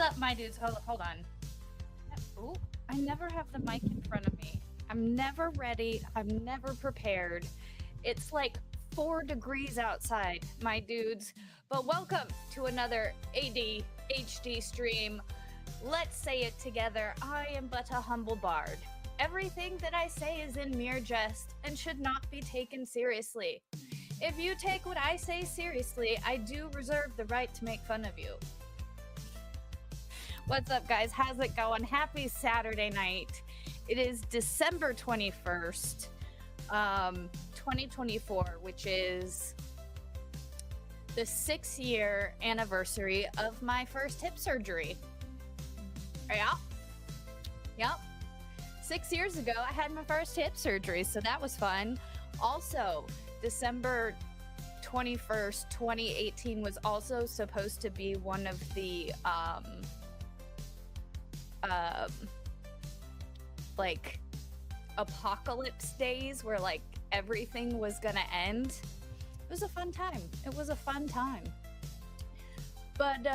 up, my dudes? Hold on. Ooh, I never have the mic in front of me. I'm never ready. I'm never prepared. It's like 4 degrees outside, my dudes. But welcome to another ADHD stream. Let's say it together. I am but a humble bard. Everything that I say is in mere jest and should not be taken seriously. If you take what I say seriously, I do reserve the right to make fun of you. What's up, guys? How's it going? Happy Saturday night. It is December 21st, 2024, which is the 6-year anniversary of my first hip surgery. Yep. 6 years ago, I had my first hip surgery, so that was fun. Also, December 21st, 2018 was also supposed to be one of the like apocalypse days where like everything was gonna end. It was a fun time. But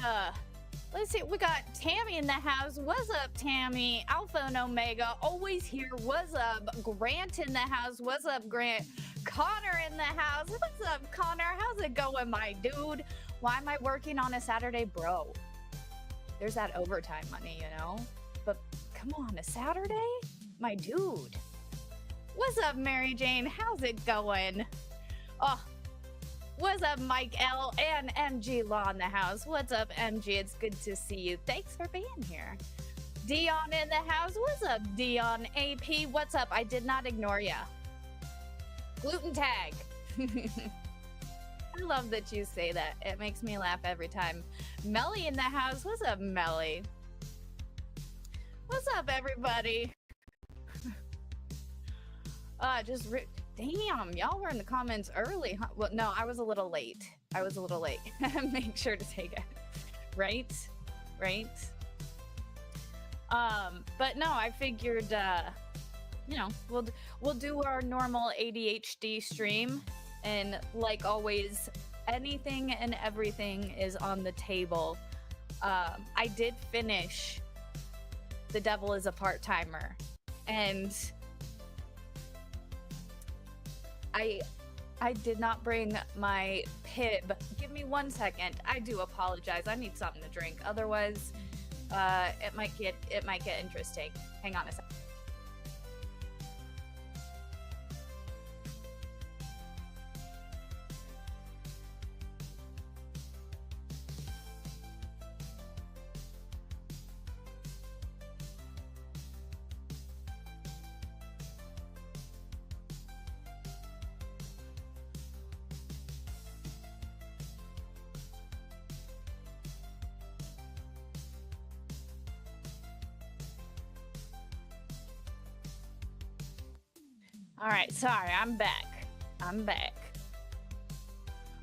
let's see, we got Tammy in the house. What's up, Tammy? Alpha and Omega always here. What's up? Grant in the house. What's up, Grant? Connor in the house. What's up, Connor? How's it going, my dude? Why am I working on a Saturday, bro? There's that overtime money, you know? But come on, a Saturday? My dude. What's up, Mary Jane? How's it going? Oh, what's up, Mike L and MG Law in the house? What's up, MG? It's good to see you. Thanks for being here. Dion in the house. What's up, Dion? AP, what's up? I did not ignore ya. Gluten tag. I love that you say that. It makes me laugh every time. Melly in the house. What's up, Melly? What's up, everybody? Damn, y'all were in the comments early, huh? Well, no, I was a little late. Make sure to take it. Right? But no, I figured, you know, we'll do our normal ADHD stream, and like always, anything and everything is on the table. I did finish The Devil is a Part-Timer, and I did not bring my Pib. Give me 1 second. I do apologize. I need something to drink. Otherwise, it might get interesting. Hang on a second. All right, sorry, I'm back.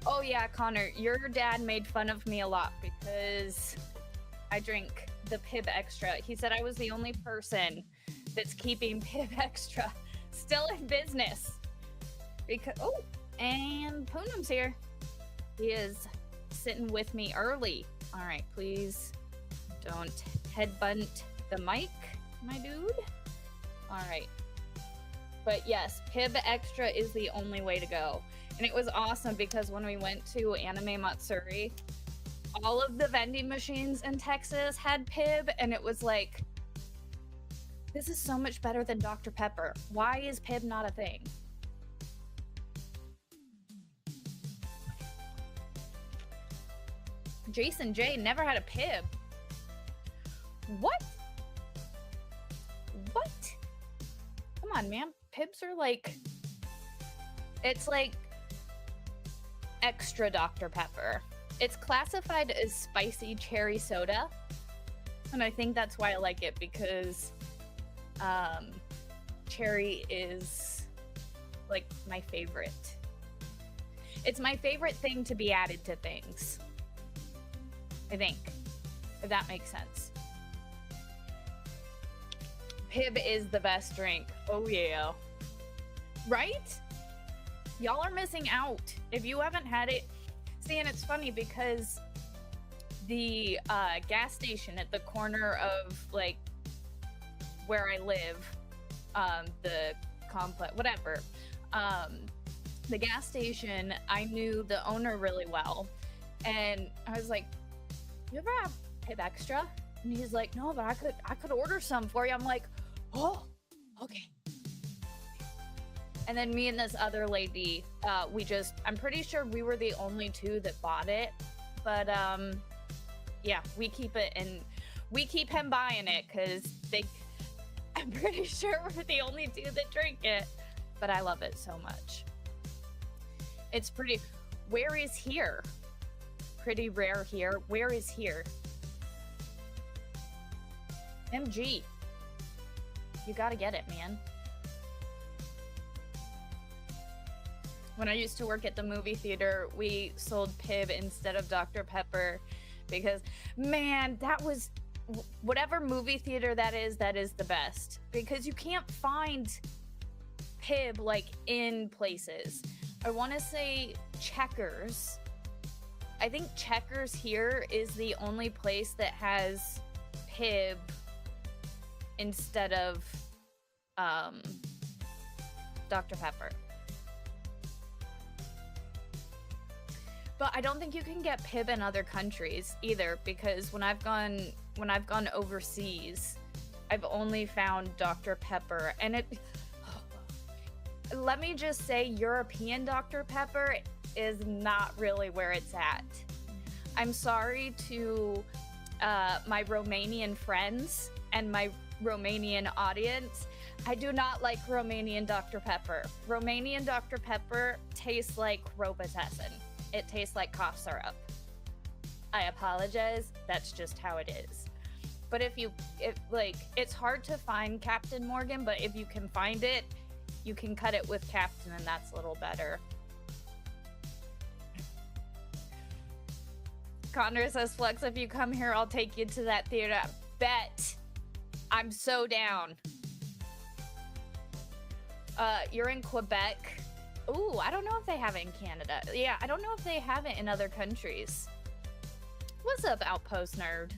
Oh yeah, Connor, your dad made fun of me a lot because I drink the Pib Extra. He said I was the only person that's keeping Pib Extra still in business. Because and Poonam's here. He is sitting with me early. All right, please don't headbutt the mic, my dude. All right. But yes, Pib Extra is the only way to go. And it was awesome because when we went to Anime Matsuri, all of the vending machines in Texas had Pib, and it was like, this is so much better than Dr. Pepper. Why is Pib not a thing? Jason J never had a Pib. What? Come on, man. Pibs are like, it's like extra Dr. Pepper. It's classified as spicy cherry soda, and I think that's why I like it, because cherry is like my favorite. It's my favorite thing to be added to things, I think, if that makes sense. Pib is the best drink. Oh yeah. Right? Y'all are missing out if you haven't had it. See, and it's funny because the gas station at the corner of like where I live, the complex, whatever. The gas station, I knew the owner really well, and I was like, "You ever have Pib Extra?" And he's like, "No, but I could order some for you." I'm like, "Oh, okay." And then me and this other lady, I'm pretty sure we were the only two that bought it, but yeah, we keep it, and we keep him buying it because I'm pretty sure we're the only two that drink it, but I love it so much. It's pretty. Where is here? Pretty rare here. Where is here? MG. You gotta get it, man. When I used to work at the movie theater, we sold Pib instead of Dr. Pepper because, man, that was whatever movie theater that is the best because you can't find Pib like in places. I want to say Checkers. I think Checkers here is the only place that has Pib instead of Dr. Pepper. But I don't think you can get Pib in other countries either because when I've gone overseas, I've only found Dr. Pepper, and let me just say European Dr. Pepper is not really where it's at. I'm sorry to my Romanian friends and my Romanian audience. I do not like Romanian Dr. Pepper. Romanian Dr. Pepper tastes like Robitussin. It tastes like cough syrup. I apologize. That's just how it is. But it's hard to find Captain Morgan, but if you can find it, you can cut it with Captain, and that's a little better. Connor says, Flux, if you come here, I'll take you to that theater. Bet. I'm so down. You're in Quebec. Ooh, I don't know if they have it in Canada. Yeah, I don't know if they have it in other countries. What's up, Outpost Nerd?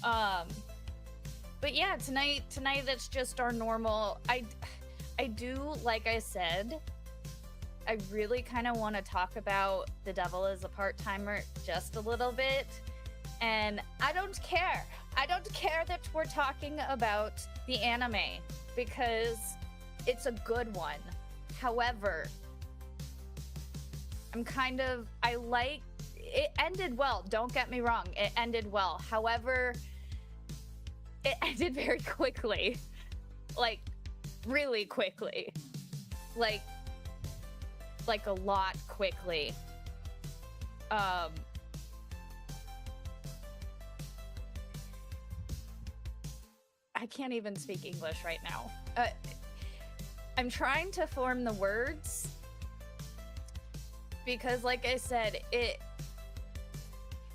But yeah, tonight that's just our normal. I do, like I said, I really kind of want to talk about The Devil is a Part-Timer just a little bit. And I don't care. I don't care that we're talking about the anime because it's a good one. However, it ended well. Don't get me wrong. It ended well. However, it ended very quickly. Like, really quickly. Like a lot quickly. I can't even speak English right now. I'm trying to form the words because, like I said,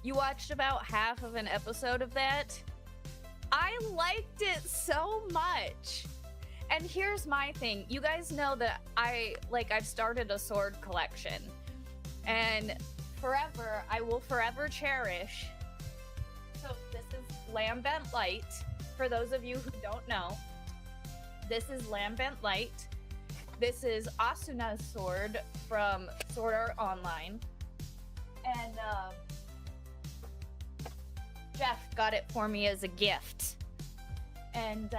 you watched about half of an episode of that. I liked it so much. And here's my thing. You guys know that I've started a sword collection. And I will forever cherish. So this is Lambent Light. For those of you who don't know, this is Lambent Light. This is Asuna's sword from Sword Art Online. And Jeff got it for me as a gift. And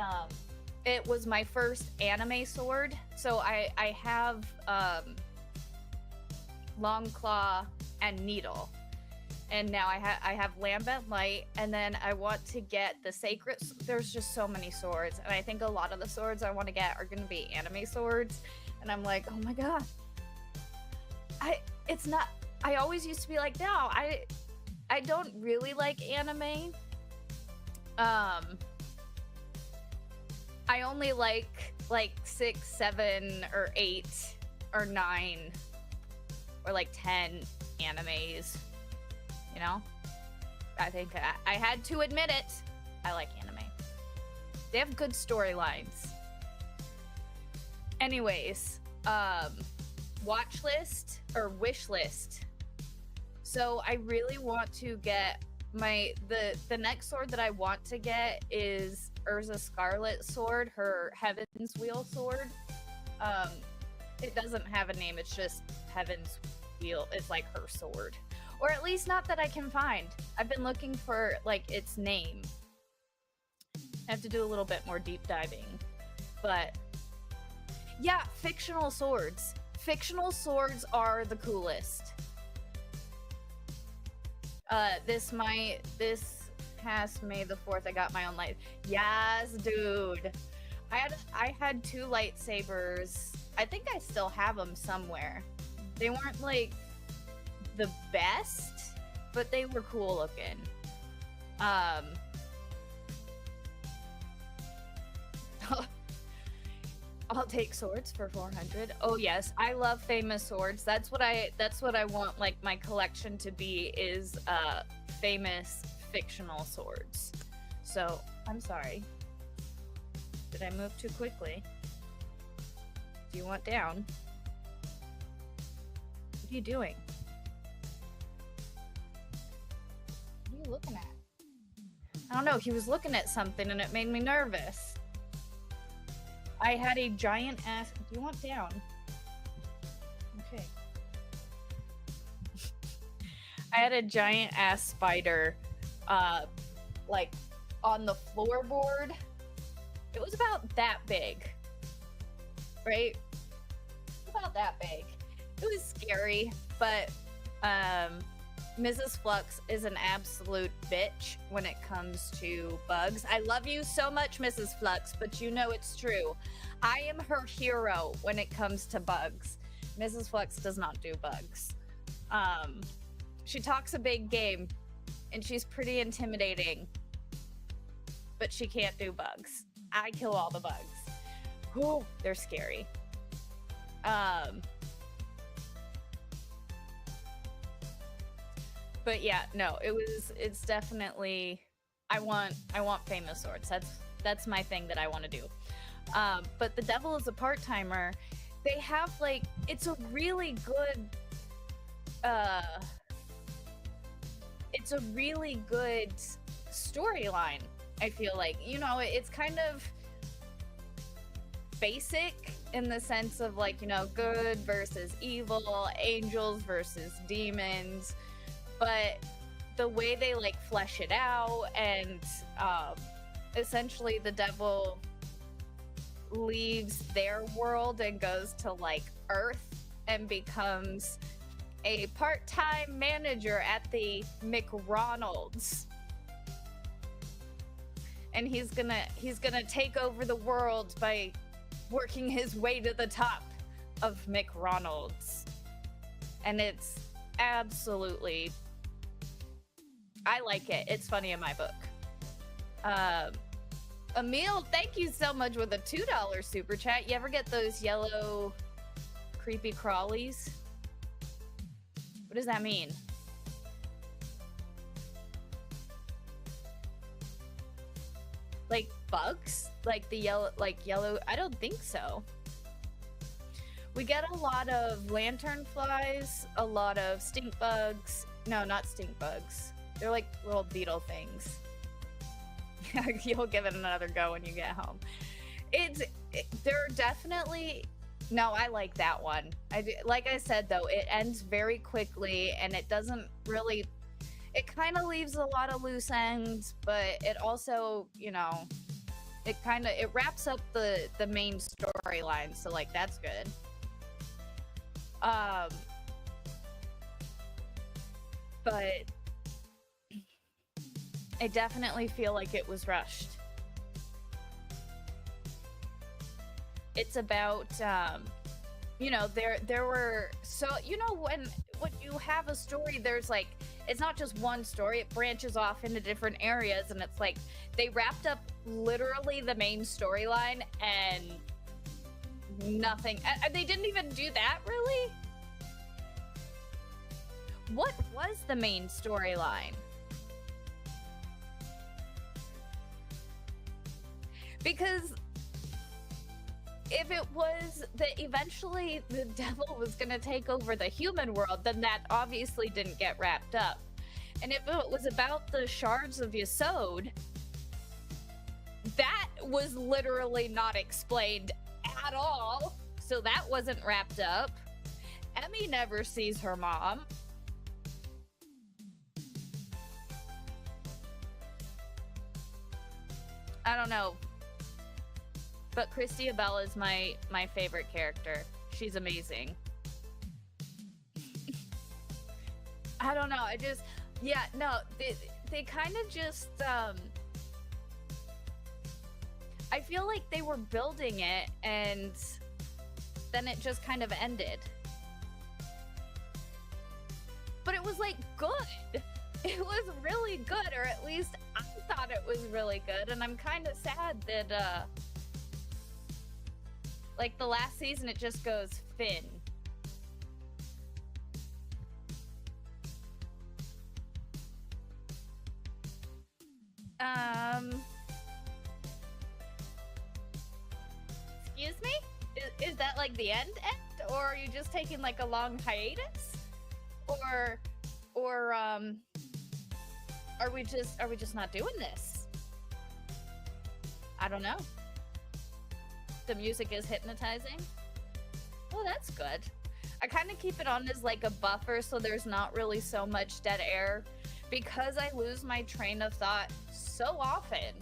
it was my first anime sword. So I have Long Claw and Needle. And now I have Lambent Light, and then I want to get the Sacred. There's just so many swords, and I think a lot of the swords I want to get are going to be anime swords. And I'm like, oh my god, it's not. I always used to be like, no, I don't really like anime. I only like 6, 7, or 8, or 9, or 10 animes. You know, I think I had to admit it. I like anime. They have good storylines. Anyways, watch list or wish list. So I really want to get the next sword that I want to get is Urza Scarlet sword, her Heaven's Wheel sword. Um, it doesn't have a name, it's just Heaven's Wheel. It's like her sword. Or at least not that I can find. I've been looking for like its name. I have to do a little bit more deep diving. But yeah, fictional swords. Fictional swords are the coolest. This past May the 4th, I got my own light. Yes, dude. I had 2 lightsabers. I think I still have them somewhere. They weren't like the best, but they were cool looking. I'll take swords for 400. Oh yes, I love famous swords. That's what I want like my collection to be, is famous fictional swords. So, I'm sorry. Did I move too quickly? Do you want down? What are you doing? What are you looking at? I don't know, he was looking at something and it made me nervous. I had a giant ass. Do you want down? Okay. I had a giant ass spider, like on the floorboard. It was about that big, right? About that big. It was scary, but Mrs. Flux is an absolute bitch when it comes to bugs. I love you so much, Mrs. Flux, but you know it's true. I am her hero when it comes to bugs. Mrs. Flux does not do bugs. She talks a big game, and she's pretty intimidating, but she can't do bugs. I kill all the bugs. Whew, they're scary. But yeah, no, it's definitely, I want famous swords. That's my thing that I want to do. But the Devil is a Part-Timer, they have like, it's a really good storyline. I feel like, you know, it's kind of basic in the sense of like, you know, good versus evil, angels versus demons, but the way they like flesh it out, and essentially the devil leaves their world and goes to like Earth and becomes a part-time manager at the McRonald's. And he's gonna take over the world by working his way to the top of McRonald's. And it's absolutely, I like it. It's funny in my book. Emil, thank you so much with a $2 super chat. You ever get those yellow creepy crawlies? What does that mean? Like bugs? Like the yellow, I don't think so. We get a lot of lantern flies, a lot of stink bugs. No, not stink bugs. They're like little beetle things. You'll give it another go when you get home. They're definitely, no, I like that one. Like I said though, it ends very quickly and it doesn't really, it kind of leaves a lot of loose ends, but it also, you know, it wraps up the main storyline, so like that's good. But I definitely feel like it was rushed. It's about you know, there were, so you know, when you have a story, there's like, it's not just one story, it branches off into different areas, and it's like they wrapped up literally the main storyline and nothing. They didn't even do that, really? What was the main storyline? Because if it was that eventually the devil was gonna take over the human world, then that obviously didn't get wrapped up. And if it was about the shards of Yesod, that was literally not explained at all. So that wasn't wrapped up. Emmy never sees her mom. I don't know. But Christia Bell is my favorite character. She's amazing. I don't know. Yeah, no, they kind of just I feel like they were building it and then it just kind of ended. But it was like good. It was really good, or at least I thought it was really good, and I'm kind of sad that like the last season it just goes Finn. Excuse me? Is that like the end, or are you just taking like a long hiatus? Or are we just not doing this? I don't know. The music is hypnotizing. Oh, that's good. I kind of keep it on as like a buffer so there's not really so much dead air, because I lose my train of thought so often.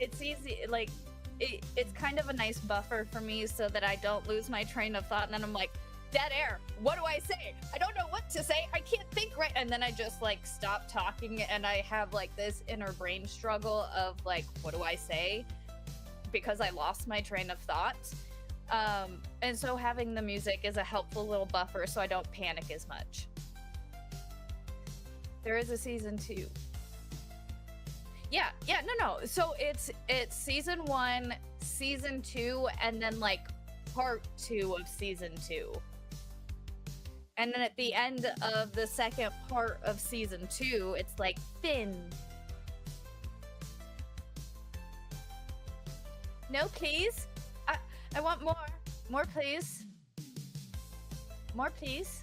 It's easy, like it's kind of a nice buffer for me so that I don't lose my train of thought, and then I'm like, dead air, what do I say? I don't know what to say, I can't think right, and then I just like stop talking and I have like this inner brain struggle of like, what do I say? Because I lost my train of thought. And so having the music is a helpful little buffer so I don't panic as much. There is a season 2. Yeah, no. So it's season 1, season 2, and then like part 2 of season 2. And then at the end of the second part of season 2, it's like Finn. No, please. I want more. More, please. More, please.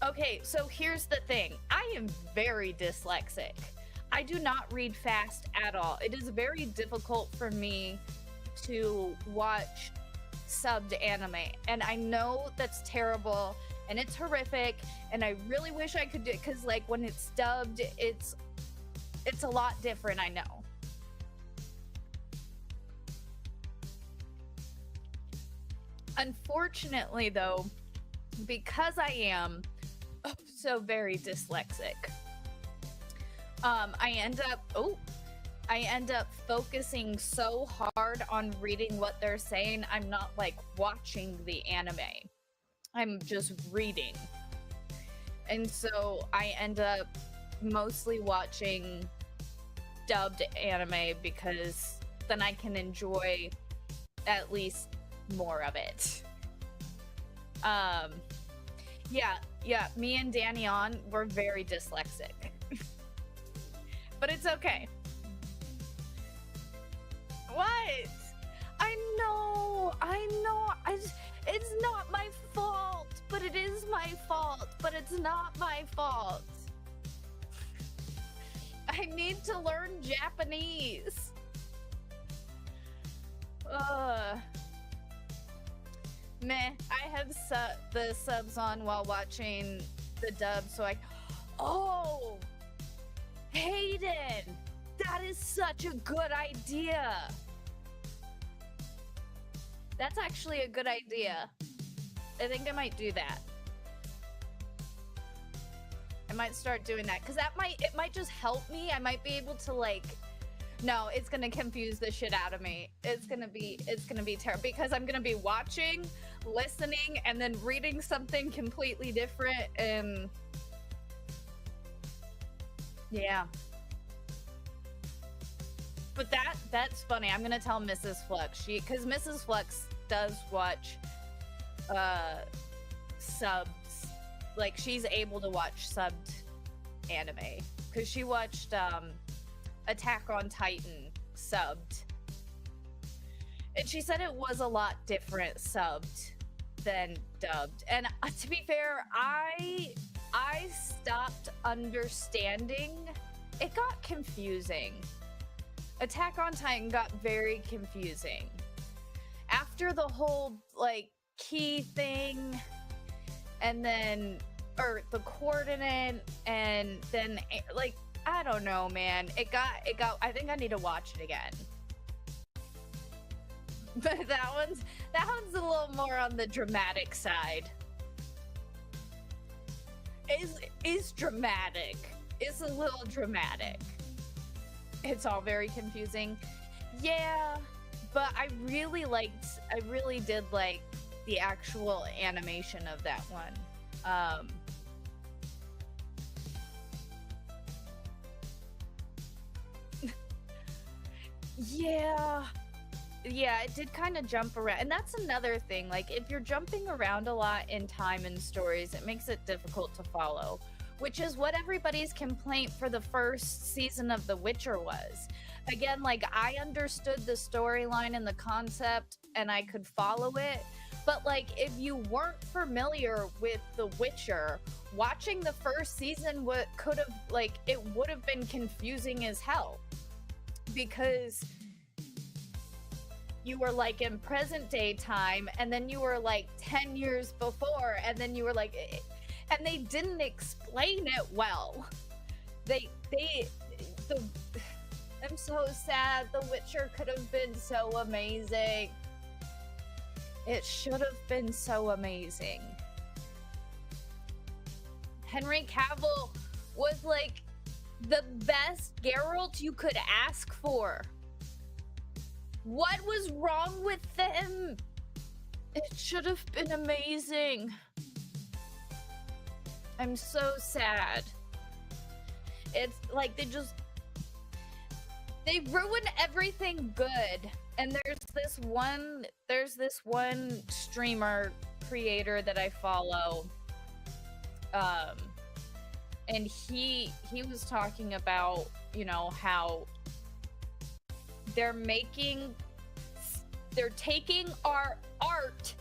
Okay, so here's the thing. I am very dyslexic. I do not read fast at all. It is very difficult for me to watch subbed anime. And I know that's terrible and it's horrific. And I really wish I could do it, because like when it's dubbed, it's a lot different, I know. Unfortunately, though, because I am so very dyslexic, I end up focusing so hard on reading what they're saying, I'm not like watching the anime. I'm just reading. And so I end up mostly watching dubbed anime because then I can enjoy at least more of it. Yeah, me and Danny on, we're very dyslexic. But it's okay. What? I know. It's not my fault, but it is my fault, but it's not my fault. I need to learn Japanese. Meh, I have the subs on while watching the dub, so oh, Hayden, that is such a good idea. That's actually a good idea. I think I might do that. I might start doing that, because it might just help me. I might be able to like, no, it's gonna confuse the shit out of me. It's gonna be terrible, because I'm gonna be watching, listening, and then reading something completely different, and yeah. But that's funny. I'm gonna tell Mrs. Flux, because Mrs. Flux does watch subs. Like, she's able to watch subbed anime, because she watched Attack on Titan subbed, And she said it was a lot different subbed than dubbed. And to be fair, I stopped understanding. It got confusing. Attack on Titan got very confusing. After the whole like key thing and then or the coordinate and then like I don't know, man. It got I think I need to watch it again. But that one's a little more on the dramatic side. Is dramatic. It's a little dramatic. It's all very confusing. Yeah, but I really did like the actual animation of that one. Yeah, it did kind of jump around, and that's another thing. Like, if you're jumping around a lot in time and stories, it makes it difficult to follow, which is what everybody's complaint for the first season of The Witcher was. Again, like, I understood the storyline and the concept, and I could follow it, but like, if you weren't familiar with The Witcher, watching the first season would have been confusing as hell, because you were like in present day time, and then you were like 10 years before, and then you were like, and they didn't explain it well. I'm so sad. The Witcher could have been so amazing. It should have been so amazing. Henry Cavill was like the best Geralt you could ask for. What was wrong with them? It should have been amazing. I'm so sad. It's like they ruin everything good. And there's this one streamer creator that I follow. And he was talking about, you know, how they're taking our art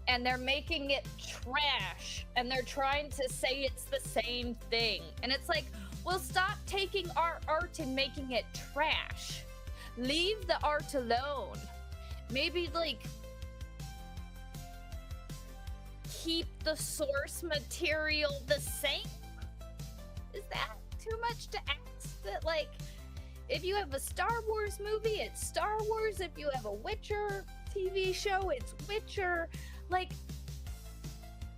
and they're making it trash, and they're trying to say it's the same thing. And it's like, well, stop taking our art and making it trash. Leave the art alone. Maybe like keep the source material the same. Is that too much to ask? That like, if you have a Star Wars movie, it's Star Wars. If you have a Witcher TV show, it's Witcher. Like,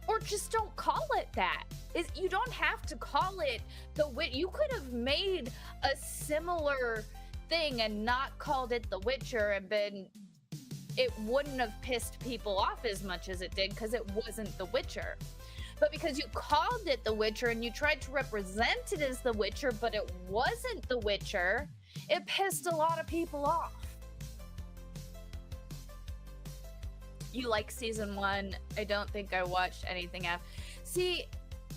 or just don't call it that. You don't have to call it the Witcher. You could have made a similar thing and not called it The Witcher, and it wouldn't have pissed people off as much as it did, because it wasn't The Witcher. But because you called it The Witcher and you tried to represent it as The Witcher, but it wasn't The Witcher, it pissed a lot of people off. You like season 1? I don't think I watched anything after. See,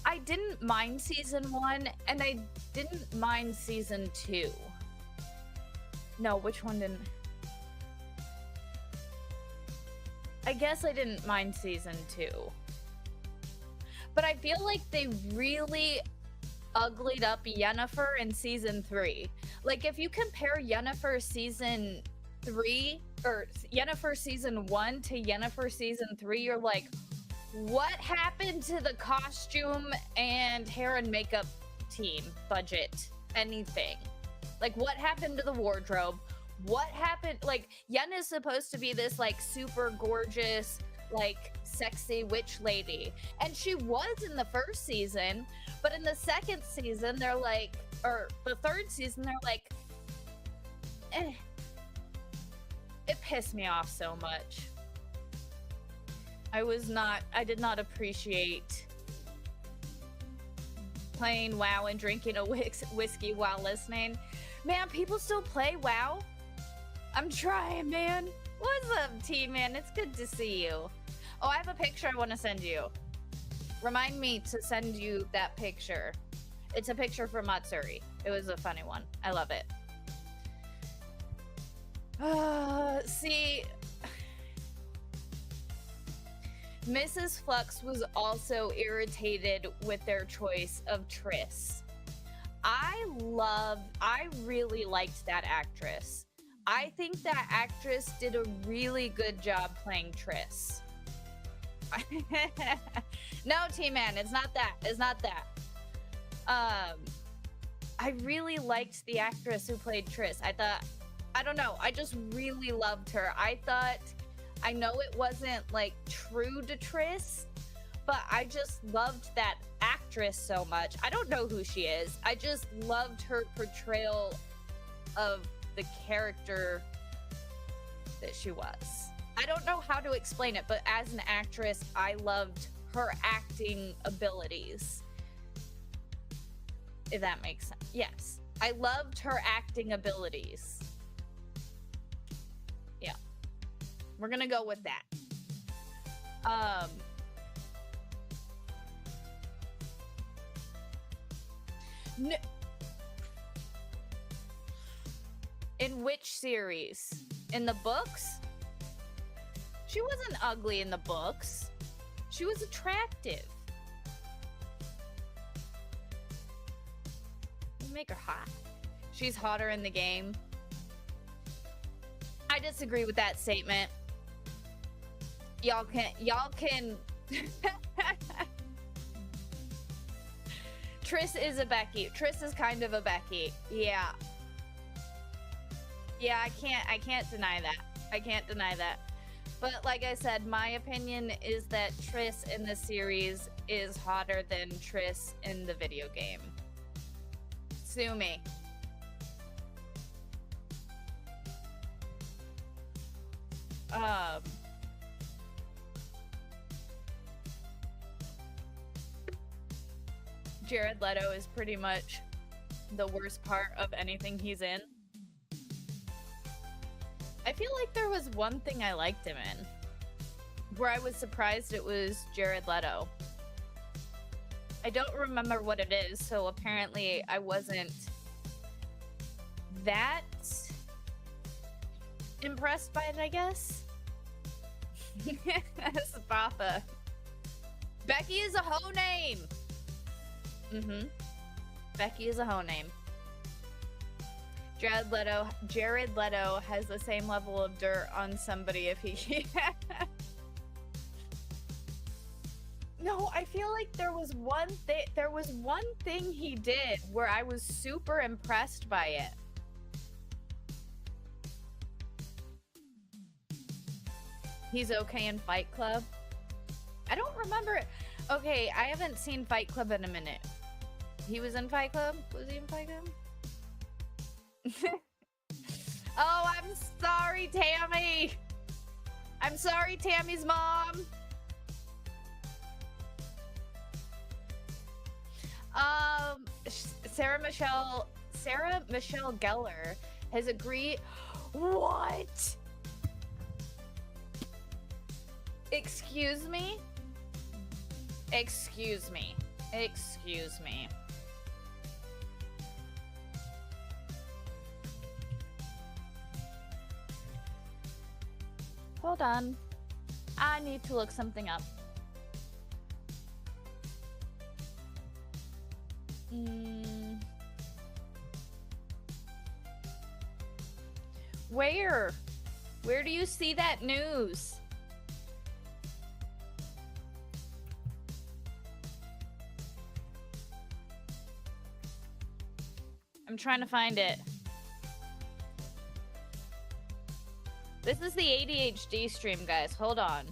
I didn't mind season 1, and I didn't mind season 2. No, which one didn't? I guess I didn't mind season 2. But I feel like they really uglied up Yennefer in season 3. Like, if you compare Yennefer season 3 or Yennefer season 1 to Yennefer season 3, you're like, what happened to the costume and hair and makeup team budget? Anything? Like, what happened to the wardrobe? What happened? Like, Yen is supposed to be this like super gorgeous, like sexy witch lady, and she was in the first season, but in the second season they're like, or the third season they're like, it pissed me off so much. I did not appreciate playing WoW and drinking a whiskey while listening. Man, people still play WoW? I'm trying, man. What's up, T-Man? It's good to see you. Oh, I have a picture I want to send you. Remind me to send you that picture. It's a picture from Matsuri. It was a funny one. I love it. See, Mrs. Flux was also irritated with their choice of Triss. I really liked that actress. I think that actress did a really good job playing Triss. No, T-Man, it's not that. It's not that. I really liked the actress who played Triss. I don't know, I just really loved her. I know it wasn't like true to Triss, but I just loved that actress so much. I don't know who she is. I just loved her portrayal of the character that she was. I don't know how to explain it, but as an actress, I loved her acting abilities. If that makes sense. Yes. I loved her acting abilities. Yeah. We're gonna go with that. In which series? In the books? She wasn't ugly in the books. She was attractive. Make her hot. She's hotter in the game. I disagree with that statement. Y'all can Triss is a Becky. Triss is kind of a Becky. Yeah. Yeah, I can't deny that. I can't deny that. But like I said, my opinion is that Triss in the series is hotter than Triss in the video game. Sue me. Jared Leto is pretty much the worst part of anything he's in. I feel like there was one thing I liked him in, where I was surprised it was Jared Leto. I don't remember what it is, so apparently I wasn't that impressed by it, I guess. Spatha. Becky is a hoe name! Becky is a hoe name. Jared Leto has the same level of dirt on somebody if he... No, I feel like there was one thing he did where I was super impressed by it. He's okay in Fight Club. I don't remember it. Okay, I haven't seen Fight Club in a minute. He was in Fight Club? Was he in Fight Club? Oh, I'm sorry, Tammy. I'm sorry, Tammy's mom. Sarah Michelle Gellar has agreed. What? Excuse me? Excuse me. Excuse me. Hold on. I need to look something up. Where? Where do you see that news? I'm trying to find it. This is the ADHD stream, guys. Hold on.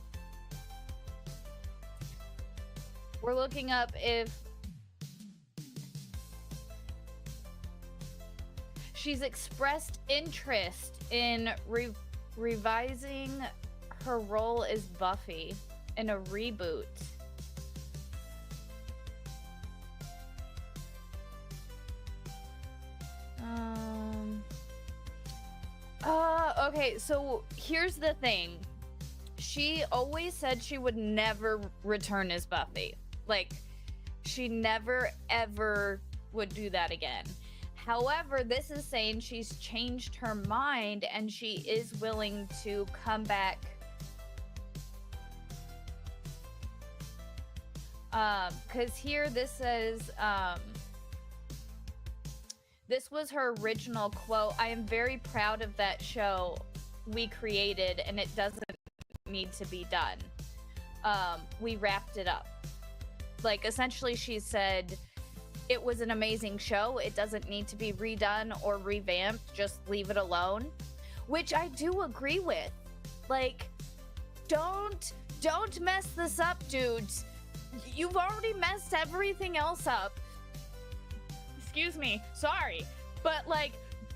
We're looking up if she's expressed interest in revising her role as Buffy in a reboot. Okay, so here's the thing. She always said she would never return as Buffy. Like, she never, ever would do that again. However, this is saying she's changed her mind and she is willing to come back Because here this says, this was her original quote. I am very proud of that show we created, and it doesn't need to be done. We wrapped it up. Like, essentially, she said, it was an amazing show. It doesn't need to be redone or revamped. Just leave it alone. Which I do agree with. Like, don't mess this up, dudes. You've already messed everything else up. Excuse me, sorry. But, like,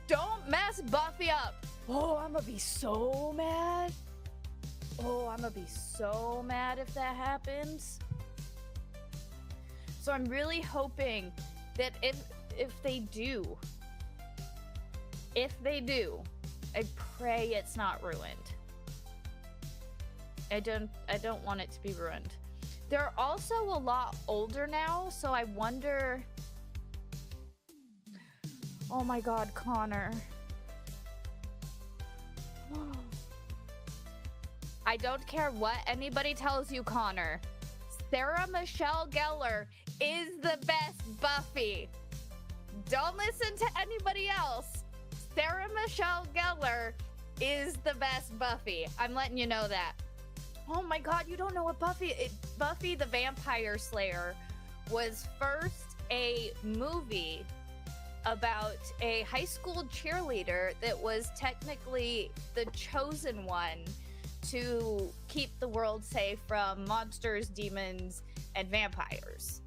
don't mess Buffy up. Oh, I'm gonna be so mad. Oh, I'm gonna be so mad if that happens. So I'm really hoping that if they do, I pray it's not ruined. I don't want it to be ruined. They're also a lot older now, so I wonder. Oh my God, Connor. I don't care what anybody tells you, Connor. Sarah Michelle Gellar is the best Buffy. Don't listen to anybody else. Sarah Michelle Gellar is the best Buffy. I'm letting you know that. Oh my God, you don't know what Buffy the Vampire Slayer was first a movie about a high school cheerleader that was technically the chosen one to keep the world safe from monsters, demons, and vampires.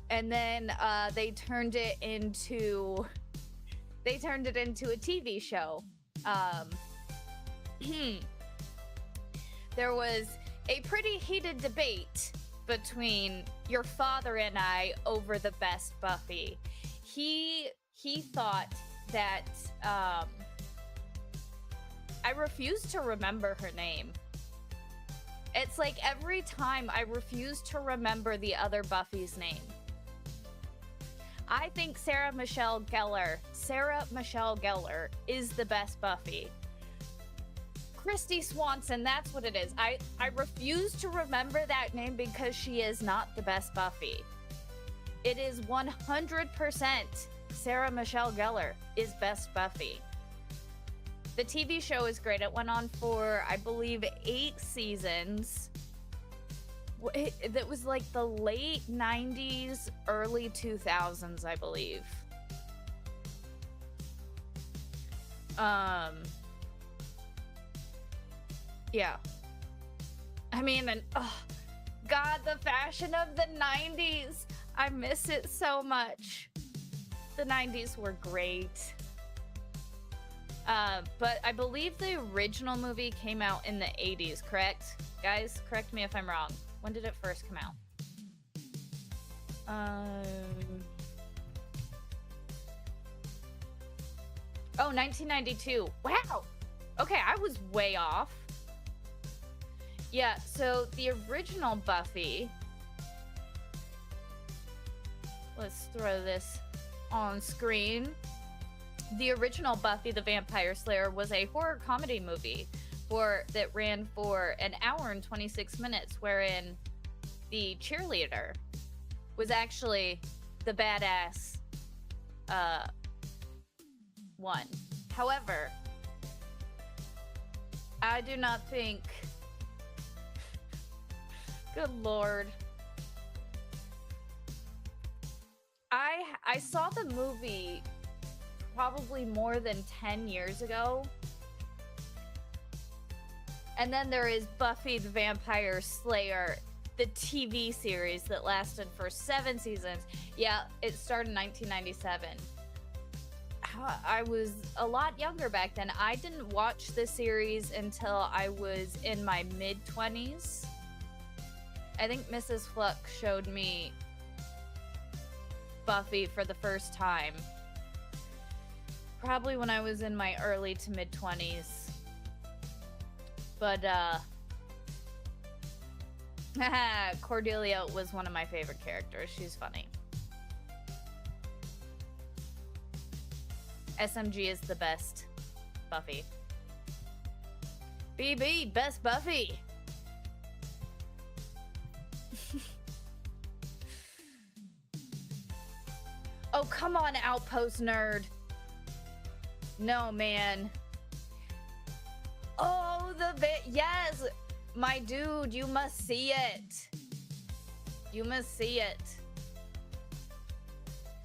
And then they turned it into a TV show. There was a pretty heated debate between your father and I over the best Buffy. He thought that I refuse to remember her name. It's like every time I refuse to remember the other Buffy's name. I think Sarah Michelle Gellar is the best Buffy. Christy Swanson, that's what it is. I refuse to remember that name because she is not the best Buffy. It is 100% Sarah Michelle Gellar is best Buffy. The TV show is great. It went on for, I believe, 8 seasons. That was like the late 90s, early 2000s, I believe. Yeah. I mean, and God, the fashion of the 90s. I miss it so much. The 90s were great. But I believe the original movie came out in the 80s, correct? Guys, correct me if I'm wrong. When did it first come out? Oh, 1992. Wow! Okay, I was way off. Yeah, so the original Buffy... Let's throw this on screen. The original Buffy the Vampire Slayer was a horror comedy movie that ran for an hour and 26 minutes, wherein the cheerleader was actually the badass one. However, I do not think... Good Lord. I saw the movie probably more than 10 years ago. And then there is Buffy the Vampire Slayer, the TV series that lasted for 7 seasons. Yeah, it started in 1997. I was a lot younger back then. I didn't watch the series until I was in my mid-20s. I think Mrs. Fluck showed me Buffy for the first time. Probably when I was in my early to mid-20s. But, Cordelia was one of my favorite characters. She's funny. SMG is the best Buffy. BB, best Buffy. Oh, come on, Outpost nerd. No, man. Oh, yes, my dude, you must see it. You must see it.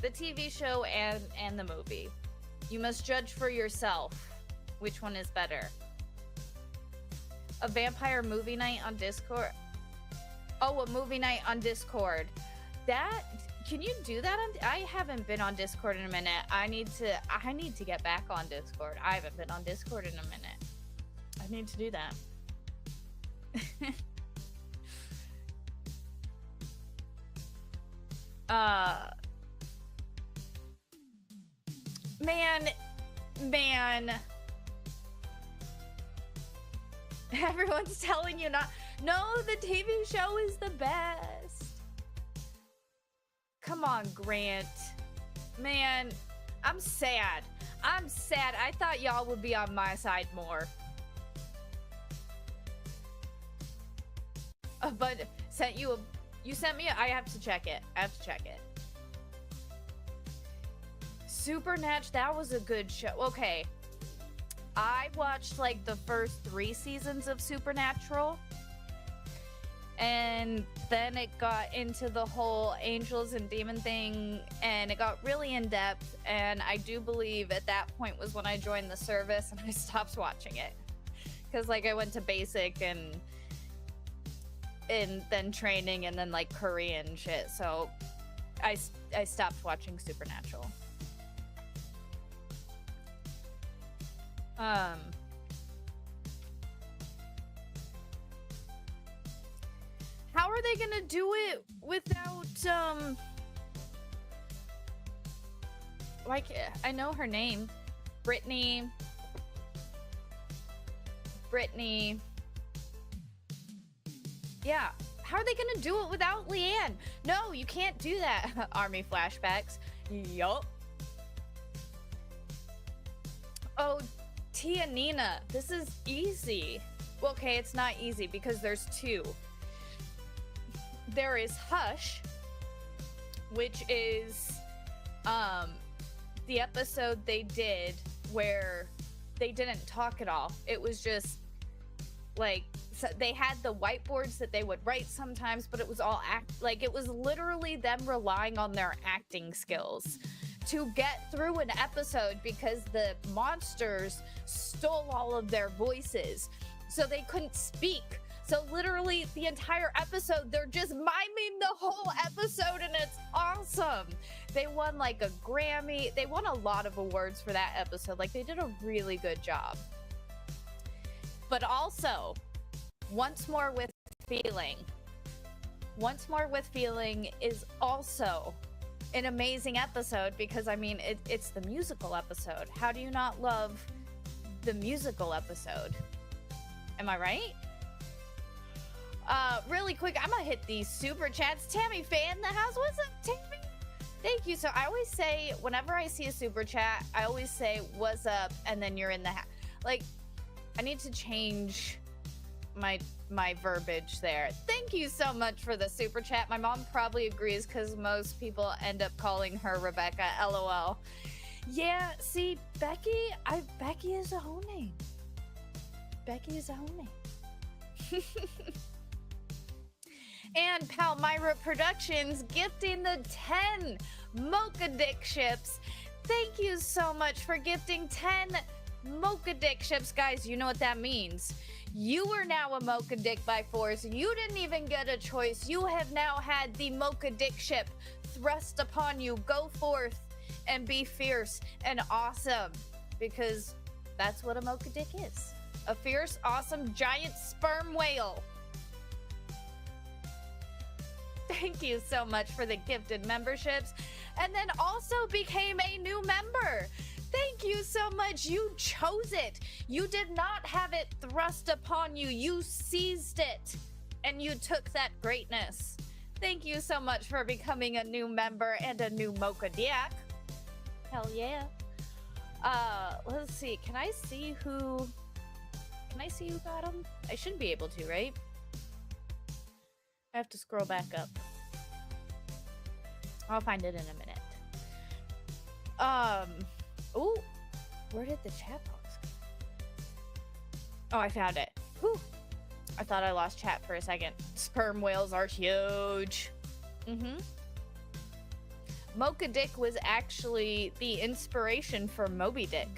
The TV show and the movie. You must judge for yourself which one is better. A vampire movie night on Discord. Oh, a movie night on Discord. Can you do that I haven't been on Discord in a minute. I need to get back on Discord. I haven't been on Discord in a minute. I need to do that. Man. Everyone's telling you not. No, the TV show is the best. Come on, Grant. Man, I'm sad. I thought y'all would be on my side more. But you sent me I have to check it. Supernatural, that was a good show. Okay. I watched like the first 3 seasons of Supernatural. And then it got into the whole angels and demon thing, and it got really in depth. And I do believe at that point was when I joined the service and I stopped watching it. Because like I went to basic and then training and then like Korean shit. So I stopped watching Supernatural. How are they gonna do it without like, I know her name, Brittany. Yeah, how are they gonna do it without Leanne? No, you can't do that. Army flashbacks. Yup. Oh, Tia Nina, this is easy. Well, okay, it's not easy because there's 2. There is Hush, which is the episode they did where they didn't talk at all. It was just like, so they had the whiteboards that they would write sometimes, but it was all it was literally them relying on their acting skills to get through an episode because the monsters stole all of their voices, so they couldn't speak. So literally the entire episode, they're just miming the whole episode, and it's awesome. They won like a Grammy. They won a lot of awards for that episode. Like, they did a really good job. But also, Once More with Feeling. Once More with Feeling is also an amazing episode because, I mean, it's the musical episode. How do you not love the musical episode? Am I right? Really quick, I'm gonna hit these super chats. Tammy Fan in the house. What's up, Tammy? Thank you. So I always say, whenever I see a super chat, I always say, what's up? And then you're in the house. Like, I need to change my verbiage there. Thank you so much for the super chat. My mom probably agrees because most people end up calling her Rebecca. LOL. Yeah, see, Becky is a whole name. Becky is a whole name. And Palmyra Productions gifting the 10 Mocha Dick ships. Thank you so much for gifting 10 Mocha Dick ships. Guys, you know what that means. You are now a Mocha Dick by force. You didn't even get a choice. You have now had the Mocha Dick ship thrust upon you. Go forth and be fierce and awesome, because that's what a Mocha Dick is. A fierce, awesome, giant sperm whale. Thank you so much for the gifted memberships. And then also became a new member. Thank you so much. You chose it. You did not have it thrust upon you. You seized it and you took that greatness. Thank you so much for becoming a new member and a new Mocha Dick. Hell yeah. Let's see. Can I see who got them? I should be able to, right? I have to scroll back up. I'll find it in a minute. Um, oh, where did the chat box go? Oh, I found it. Whew. I thought I lost chat for a second. Sperm whales are huge. Mocha Dick was actually the inspiration for Moby Dick.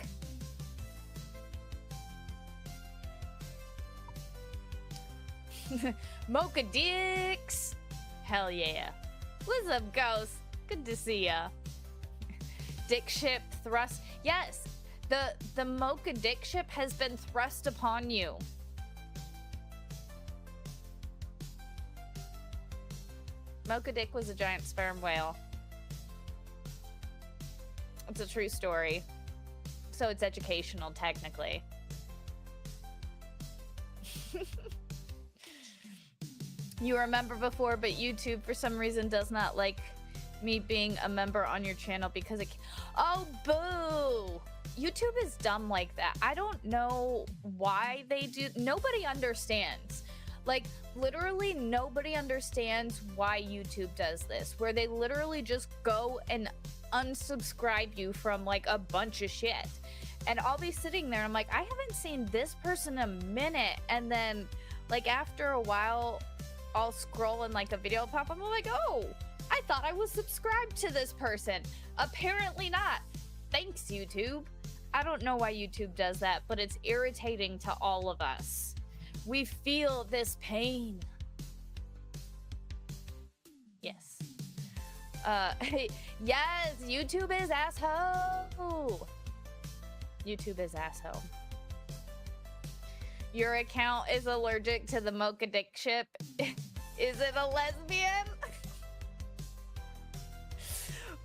Mocha Dicks! Hell yeah. What's up, Ghost? Good to see ya. Dick ship thrust. Yes, the Mocha Dick ship has been thrust upon you. Mocha Dick was a giant sperm whale. It's a true story. So it's educational, technically. You were a member before, but YouTube for some reason does not like me being a member on your channel because it... Oh, boo! YouTube is dumb like that. I don't know why they do... Nobody understands. Like, literally nobody understands why YouTube does this, where they literally just go and unsubscribe you from, like, a bunch of shit. And I'll be sitting there, I'm like, I haven't seen this person in a minute, and then, like, after a while, I'll scroll and, like, a video will pop up, I'm like, oh, I thought I was subscribed to this person. Apparently not. Thanks, YouTube. I don't know why YouTube does that, but it's irritating to all of us. We feel this pain. Yes. Yes, YouTube is asshole. YouTube is asshole. Your account is allergic to the Mocha Dick ship. Is it a lesbian?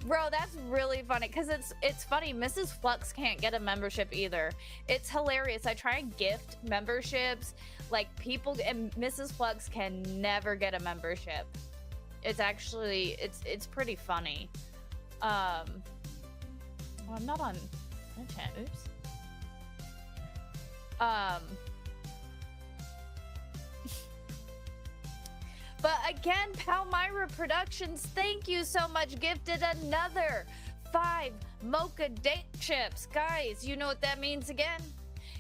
Bro, that's really funny because it's funny. Mrs. Flux can't get a membership either. It's hilarious. I try and gift memberships. Like, people, and Mrs. Flux can never get a membership. It's actually, it's pretty funny. Well, I'm not on chat. Oops. But again, Palmyra Productions, thank you so much. Gifted another 5 Mocha Dick ships. Guys, you know what that means again?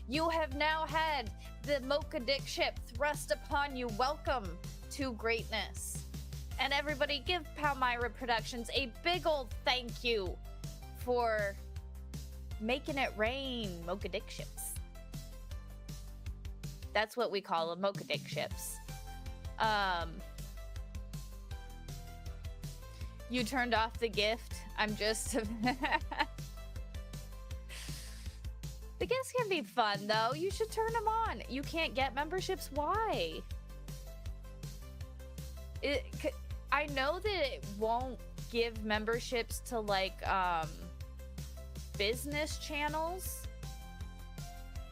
You have now had the Mocha Dick ship thrust upon you. Welcome to greatness. And everybody give Palmyra Productions a big old thank you for making it rain. Mocha Dick ships. That's what we call them, Mocha Dick ships. You turned off the gift. I'm just... The gifts can be fun, though. You should turn them on. You can't get memberships. Why? I know that it won't give memberships to, like, business channels.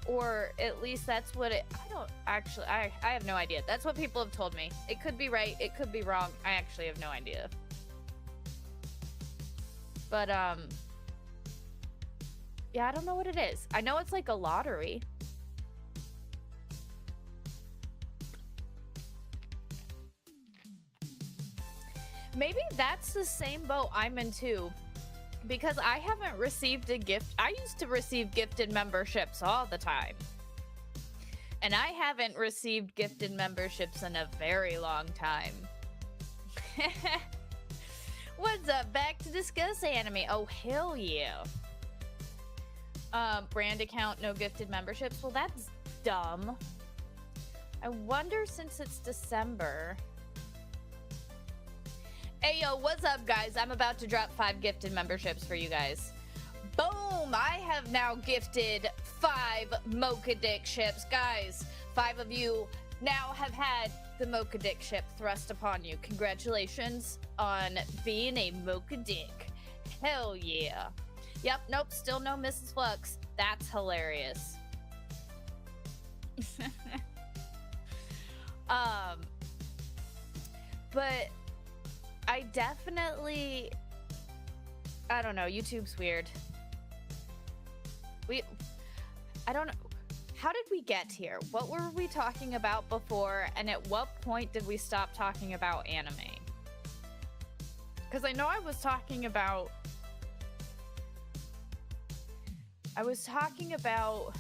Or at least that's what it... I don't actually... I have no idea. That's what people have told me. It could be right. It could be wrong. I actually have no idea. But, yeah, I don't know what it is. I know it's like a lottery. Maybe that's the same boat I'm in too. Because I haven't received a gift. I used to receive gifted memberships all the time. And I haven't received gifted memberships in a very long time. What's up? Back to discuss anime. Oh, hell yeah. Brand account, no gifted memberships. Well, that's dumb. I wonder, since it's December. Hey, yo, what's up, guys? I'm about to drop 5 gifted memberships for you guys. Boom! I have now gifted 5 Mocha Dick ships. Guys, 5 of you now have had the Mocha Dick ship thrust upon you. Congratulations on being a Mocha Dick. Hell yeah. Yep, nope, still no Mrs. Flux. That's hilarious. But I definitely... I don't know, YouTube's weird. I don't know. How did we get here? What were we talking about before? And at what point did we stop talking about anime? Because I know I was talking about I was talking about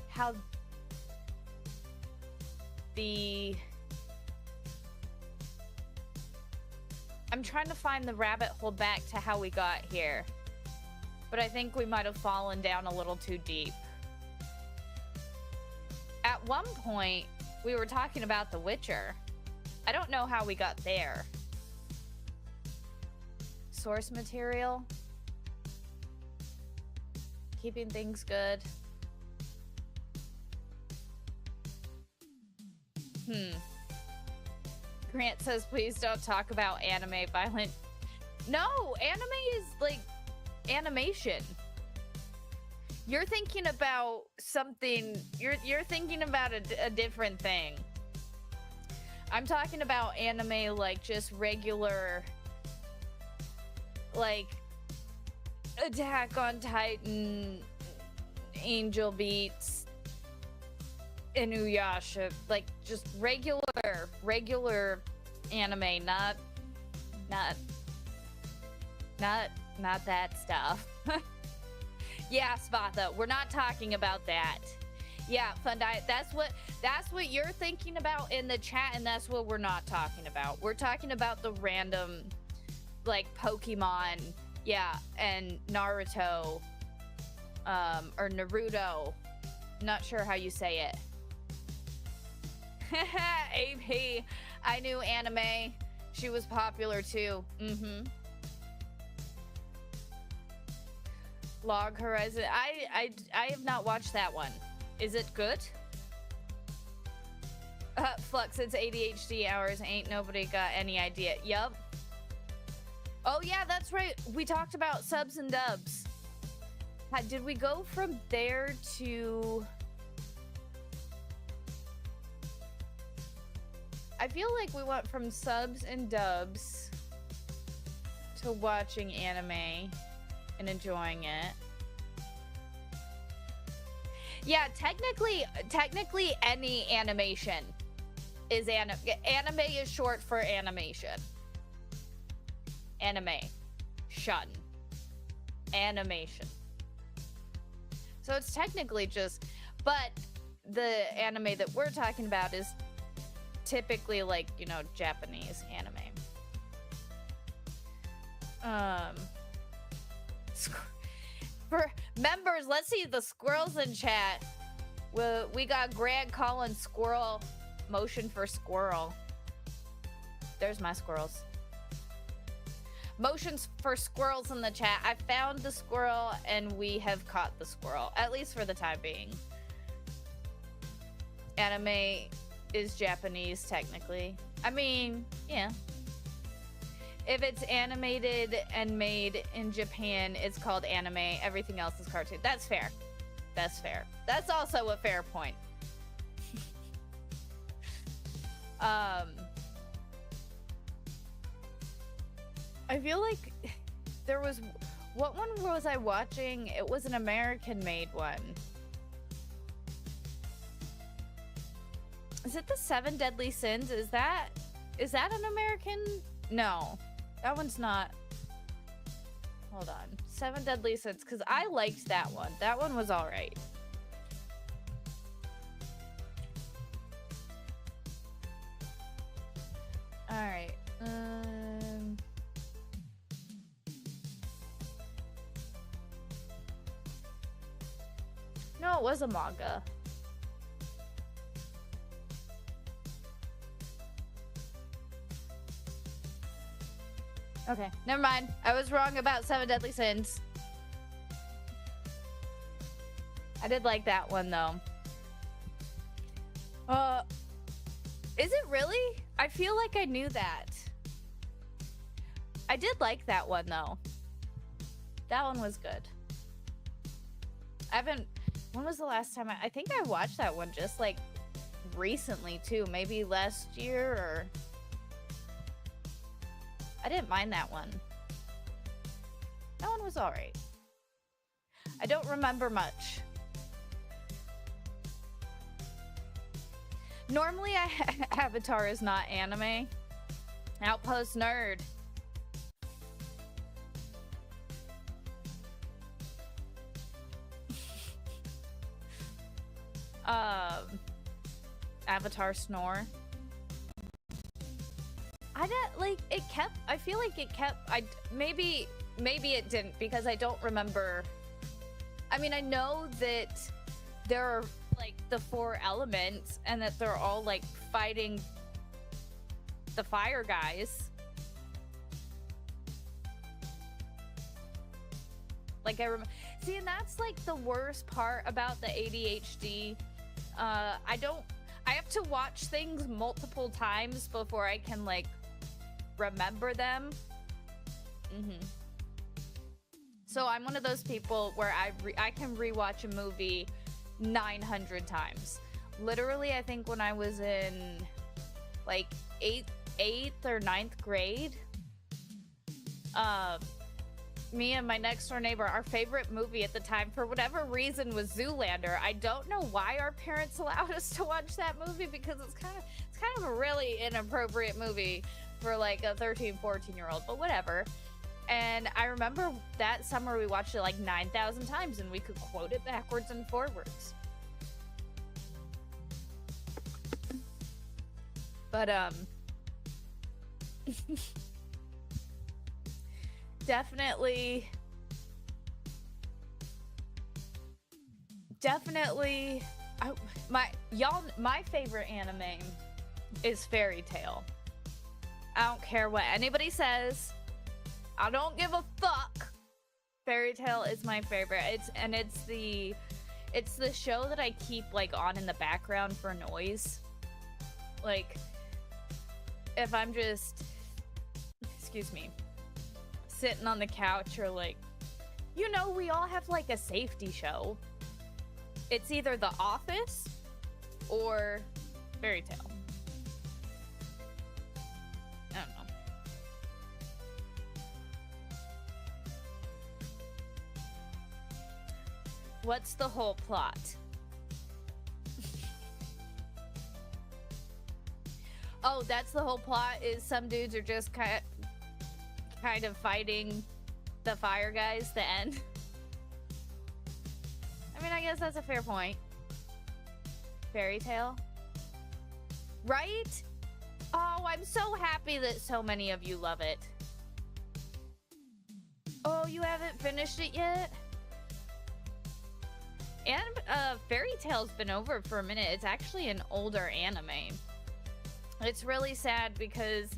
how I'm trying to find the rabbit hole back to how we got here, but I think we might have fallen down a little too deep. At one point, we were talking about The Witcher. I don't know how we got there. Source material. Keeping things good. Grant says, please don't talk about anime violent. No, anime is like animation. You're thinking about something, you're thinking about a different thing. I'm talking about anime like just regular, like Attack on Titan, Angel Beats, Inuyasha, like just regular anime, not that stuff. Yeah, Spatha, we're not talking about that. Yeah, Fundai, that's what you're thinking about in the chat, and that's what we're not talking about. We're talking about the random, like, Pokemon, yeah, and Naruto, or Naruto. Not sure how you say it. AP, I knew anime. She was popular too. Log Horizon. I have not watched that one. Is it good? Flux, it's ADHD hours. Ain't nobody got any idea. Yup. Oh yeah, that's right. We talked about subs and dubs. Did we go from there to... I feel like we went from subs and dubs to watching anime and enjoying it. Yeah, technically any animation is anime is short for animation. Animation. So it's technically just, but the anime that we're talking about is typically like, you know, Japanese anime. For members, let's see the squirrels in chat. We got Grant calling squirrel, motion for squirrel. There's my squirrels. Motions for squirrels in the chat. I found the squirrel and we have caught the squirrel, at least for the time being. Anime is Japanese, technically. I mean, yeah. If it's animated and made in Japan, it's called anime. Everything else is cartoon. That's fair. That's fair. That's also a fair point. I feel like there was... What one was I watching? It was an American-made one. Is it the Seven Deadly Sins? Is that an American? No, that one's not. Hold on. Seven Deadly Sins, because I liked that one. That one was all right. All right. No, it was a manga. Okay, never mind. I was wrong about Seven Deadly Sins. I did like that one, though. Is it really? I feel like I knew that. I did like that one, though. That one was good. I haven't... When was the last time I think I watched that one just, like, recently, too. Maybe last year, or... I didn't mind that one. That one was alright. I don't remember much. Normally, Avatar is not anime. Outpost nerd. Um, Avatar Snore. I don't like it kept. I feel like it kept. Maybe it didn't because I don't remember. I mean, I know that there are like the 4 elements and that they're all like fighting the fire guys. Like I remember. See, and that's like the worst part about the ADHD. I have to watch things multiple times before I can like remember them. So I'm one of those people where I can rewatch a movie 900 times. Literally, I think when I was in like 8th or 9th grade, me and my next door neighbor, our favorite movie at the time, for whatever reason, was Zoolander. I don't know why our parents allowed us to watch that movie because it's kind of a really inappropriate movie for like a 13, 14-year-old, but whatever. And I remember that summer we watched it like 9,000 times and we could quote it backwards and forwards. But definitely my favorite anime is Fairy Tail. I don't care what anybody says. I don't give a fuck. Fairy Tail is my favorite. It's the show that I keep like on in the background for noise. Like if I'm just, excuse me, sitting on the couch or like, you know, we all have like a safety show. It's either The Office or Fairy Tail. I don't know. What's the whole plot? Oh, that's the whole plot, is some dudes are just kind of fighting the fire guys, the end. I mean, I guess that's a fair point. Fairy Tail? Right? Oh, I'm so happy that so many of you love it. Oh, you haven't finished it yet? And Fairy Tail's been over for a minute. It's actually an older anime. It's really sad because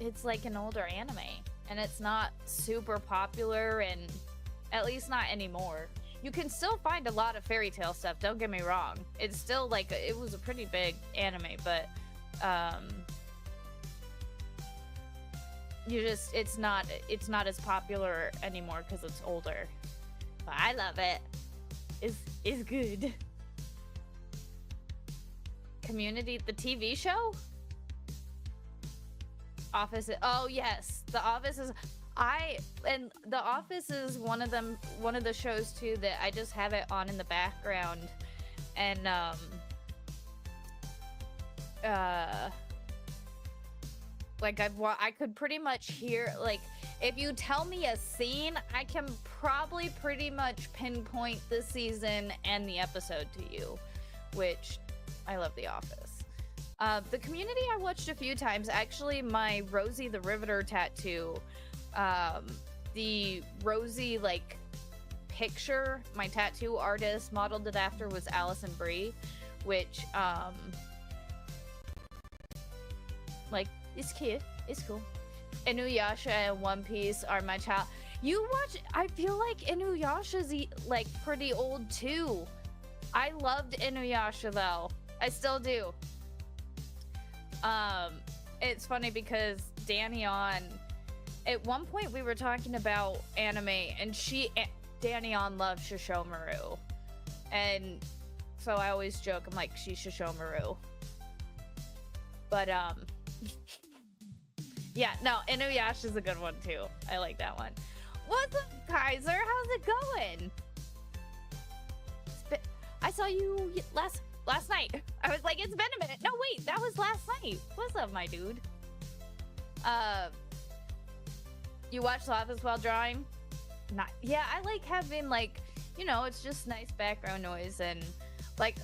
it's like an older anime and it's not super popular, and at least not anymore. You can still find a lot of Fairy Tail stuff, don't get me wrong. It's still like, it was a pretty big anime, but it's not as popular anymore because it's older. But I love it. It's good. Community, the TV show? Office. Oh yes, The Office is. The Office is one of the shows too that I just have it on in the background, and like I could pretty much hear, like, if you tell me a scene, I can probably pretty much pinpoint the season and the episode to you, which I love The Office. The Community I watched a few times. Actually, my Rosie the Riveter tattoo, the Rosie like picture, my tattoo artist modeled it after was Alison Brie, which like, it's cute, it's cool. Inuyasha and One Piece are my child. You watch, I feel like Inuyasha's like pretty old too. I loved Inuyasha though. I still do. It's funny because Danny on, at one point we were talking about anime and Danny on loves Shishomaru. And so I always joke, I'm like, she's Shishomaru. But yeah, no, Inuyasha's a good one too. I like that one. What's up, Kaiser? How's it going? I saw you last night. I was like, it's been a minute. No, wait, that was last night. What's up, my dude? You watch The Office while drawing? Not. Yeah, I like having, like, you know, it's just nice background noise. And like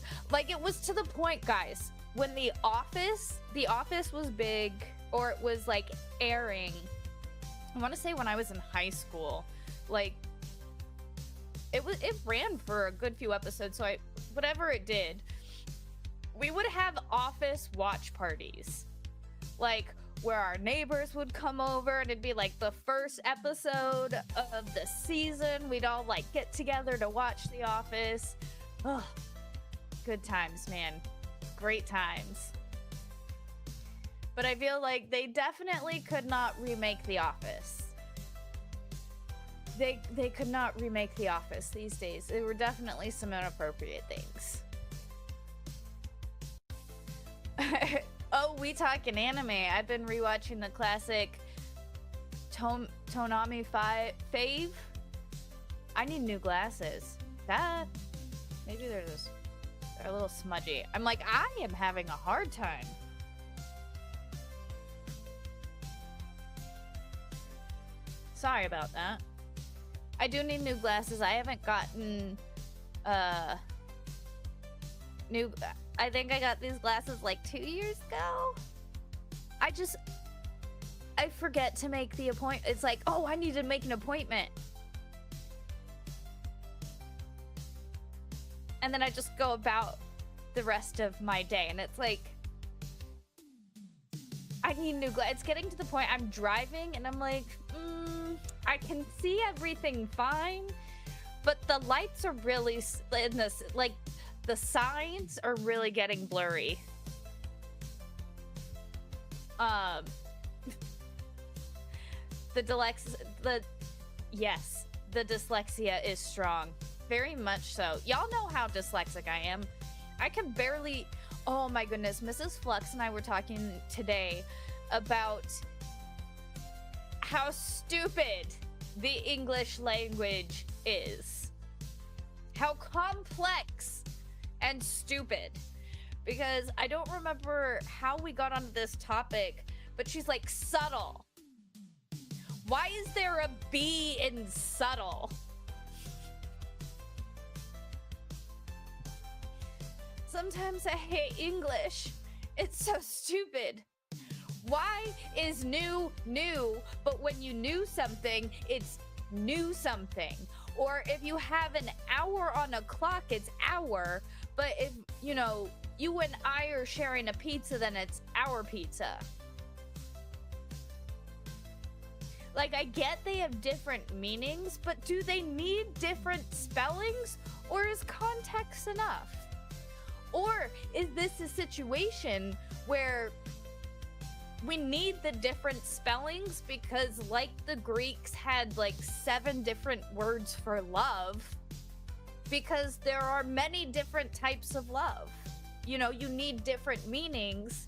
it was to the point, guys, when The Office was big, or it was like airing, I want to say when I was in high school, like it ran for a good few episodes. So whatever it did, we would have Office watch parties, like where our neighbors would come over, and it'd be like the first episode of the season. We'd all like get together to watch The Office. Ugh, good times, man. Great times. But I feel like they definitely could not remake The Office. They could not remake The Office these days. There were definitely some inappropriate things. Oh, we talking anime. I've been rewatching the classic Tonami Fave. I need new glasses. Maybe they're a little smudgy. I'm like, I am having a hard time. Sorry about that. I do need new glasses. I haven't gotten I think I got these glasses like 2 years ago. I forget to make the appointment. It's like, oh, I need to make an appointment. And then I just go about the rest of my day. And it's like, I need new glasses. It's getting to the point I'm driving and I'm like, I can see everything fine, but the lights are really in this, like, the signs are really getting blurry. The dyslexia is strong. Very much so. Y'all know how dyslexic I am. I can barely... Oh my goodness, Mrs. Flux and I were talking today about how stupid the English language is. How complex and stupid. Because I don't remember how we got onto this topic, but she's like, subtle. Why is there a B in subtle? Sometimes I hate English. It's so stupid. Why is new, but when you knew something, it's knew something? Or if you have an hour on a clock, it's hour. But if, you know, you and I are sharing a pizza, then it's our pizza. Like, I get they have different meanings, but do they need different spellings? Or is context enough? Or is this a situation where we need the different spellings because, like, the Greeks had like 7 different words for love, because there are many different types of love. You know, you need different meanings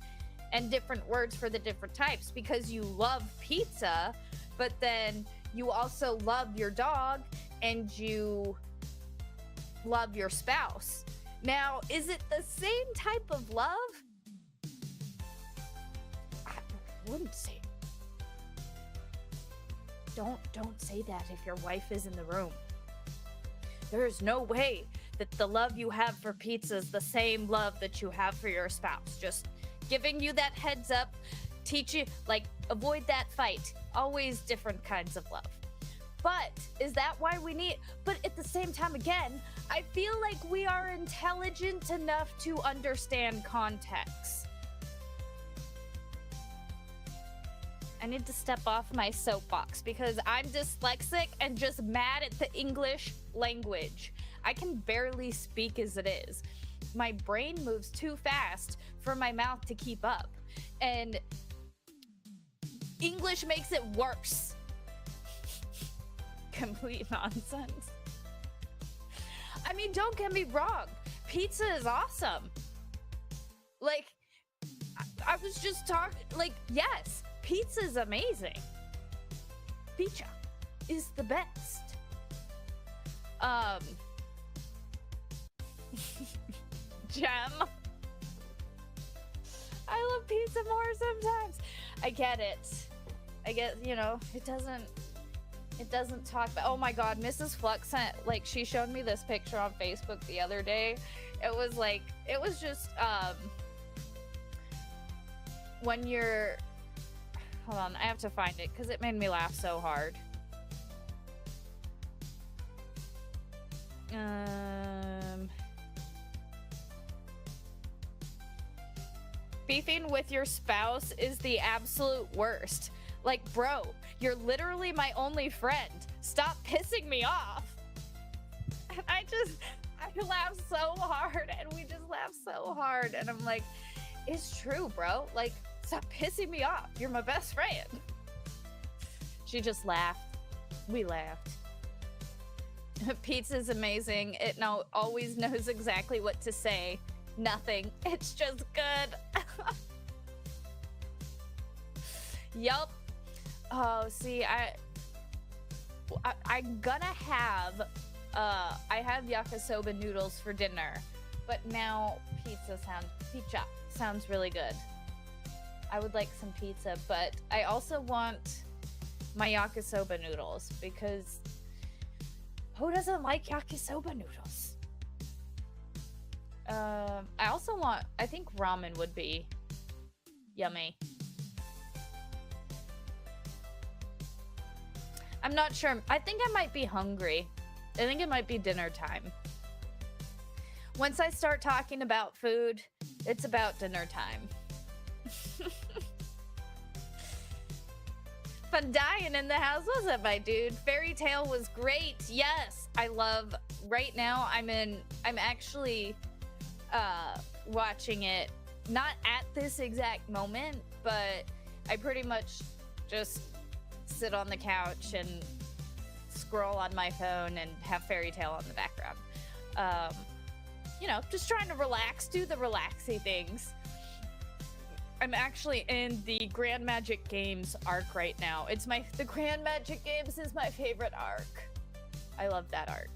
and different words for the different types, because you love pizza, but then you also love your dog and you love your spouse. Now, is it the same type of love? I wouldn't say. Don't say that if your wife is in the room. There is no way that the love you have for pizza is the same love that you have for your spouse. Just giving you that heads up, teach you, like, avoid that fight. Always different kinds of love. But is that why we need... But at the same time, again, I feel like we are intelligent enough to understand context. I need to step off my soapbox because I'm dyslexic and just mad at the English language. I can barely speak as it is. My brain moves too fast for my mouth to keep up. And English makes it worse. Complete nonsense. I mean, don't get me wrong. Pizza is awesome. Like, I was just talking, like, yes, pizza is amazing. Pizza is the best. Gem. I love pizza more sometimes. I get it. I get, you know, it doesn't... It doesn't talk about, oh my god, Mrs. Flux sent, like, she showed me this picture on Facebook the other day. It was like, it was just, when you're, hold on, I have to find it because it made me laugh so hard. Beefing with your spouse is the absolute worst. Like, bro, you're literally my only friend. Stop pissing me off. And I laughed so hard, and we just laughed so hard. And I'm like, it's true, bro. Like, stop pissing me off. You're my best friend. She just laughed. We laughed. Pizza's amazing. It always knows exactly what to say. Nothing. It's just good. Yup. Oh, see, I'm gonna have, I have yakisoba noodles for dinner, but now pizza sounds really good. I would like some pizza, but I also want my yakisoba noodles because who doesn't like yakisoba noodles? I also want, I think ramen would be yummy. I'm not sure. I think I might be hungry. I think it might be dinner time. Once I start talking about food, it's about dinner time. Fun dying in the house. What's up, my dude? Fairy Tale was great. Yes, I love. Right now, I'm actually watching it. Not at this exact moment, but I pretty much just sit on the couch and scroll on my phone and have Fairy Tale on the background. You know, just trying to relax, do the relaxy things. I'm actually in the Grand Magic Games arc right now. The Grand Magic Games is my favorite arc. I love that arc.